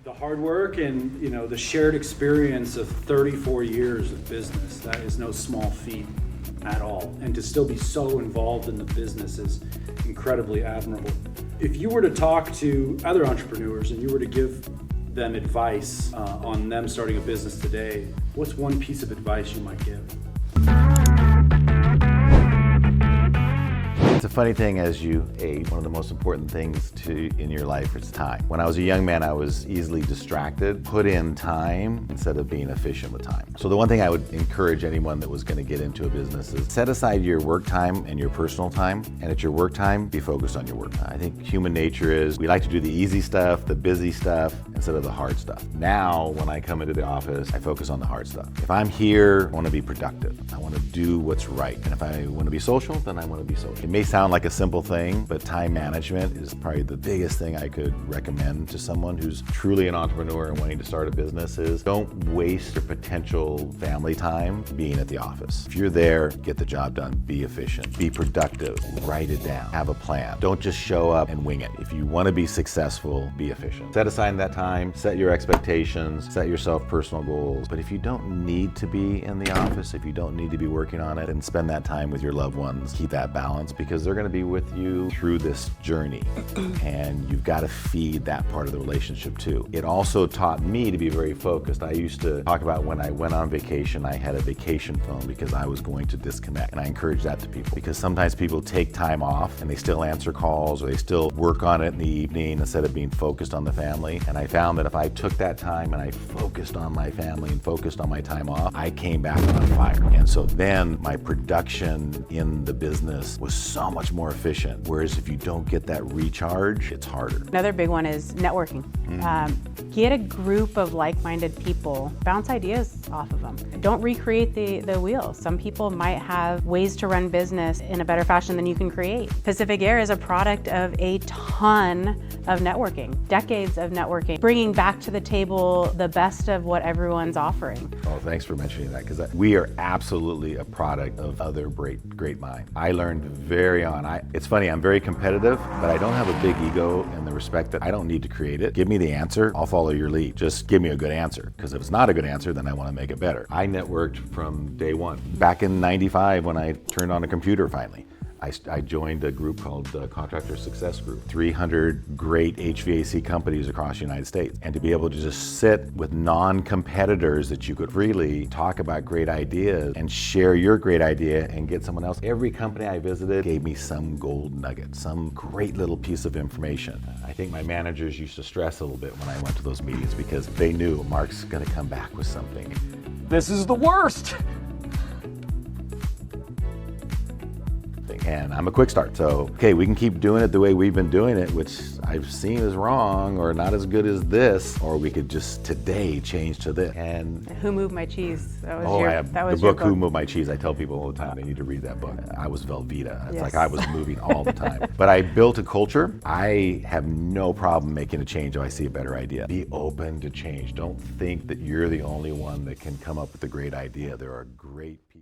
The hard work and, the shared experience of 34 years of business, that is no small feat at all. And to still be so involved in the business is incredibly admirable. If you were to talk to other entrepreneurs and you were to give them advice on them starting a business today, what's one piece of advice you might give? It's a funny thing as you age, one of the most important things in your life is time. When I was a young man, I was easily distracted. Put in time instead of being efficient with time. So the one thing I would encourage anyone that was going to get into a business is set aside your work time and your personal time, and at your work time, be focused on your work time. I think human nature is we like to do the easy stuff, the busy stuff, instead of the hard stuff. Now, when I come into the office, I focus on the hard stuff. If I'm here, I want to be productive. I want to do what's right. And if I want to be social, then I want to be social. It may sound like a simple thing, but time management is probably the biggest thing I could recommend to someone who's truly an entrepreneur and wanting to start a business is don't waste your potential family time being at the office. If you're there, get the job done, be efficient, be productive, write it down, have a plan. Don't just show up and wing it. If you want to be successful, be efficient. Set aside that time, set your expectations, set yourself personal goals. But if you don't need to be in the office, if you don't need to be working on it, then spend that time with your loved ones. Keep that balance because they're going to be with you through this journey and you've got to feed that part of the relationship too. It also taught me to be very focused. I used to talk about when I went on vacation, I had a vacation phone because I was going to disconnect, and I encourage that to people because sometimes people take time off and they still answer calls or they still work on it in the evening instead of being focused on the family. And I found that if I took that time and I focused on my family and focused on my time off, I came back on fire. And so then my production in the business was so much more efficient. Whereas if you don't get that recharge, it's harder. Another big one is networking. Get a group of like-minded people, bounce ideas off of them. Don't recreate the wheel. Some people might have ways to run business in a better fashion than you can create. Pacific Aire is a product of a ton of networking, decades of networking, bringing back to the table the best of what everyone's offering. Oh, thanks for mentioning that because we are absolutely a product of other great minds. I learned very on. It's funny, I'm very competitive, but I don't have a big ego in the respect that I don't need to create it. Give me the answer, I'll follow your lead. Just give me a good answer, because if it's not a good answer, then I want to make it better. I networked from day one. Back in '95 when I turned on a computer finally. I joined a group called the Contractor Success Group, 300 great HVAC companies across the United States. And to be able to just sit with non-competitors that you could freely talk about great ideas and share your great idea and get someone else. Every company I visited gave me some gold nugget, some great little piece of information. I think my managers used to stress a little bit when I went to those meetings because they knew Mark's gonna come back with something. This is the worst. And I'm a quick start, so okay, we can keep doing it the way we've been doing it, which I've seen is wrong or not as good as this, or we could just today change to this. And Who Moved My Cheese? That was the book Who Moved My Cheese. I tell people all the time they need to read that book. I was Velveeta. It's like I was moving all the time. But I built a culture. I have no problem making a change if I see a better idea. Be open to change. Don't think that you're the only one that can come up with a great idea. There are great people.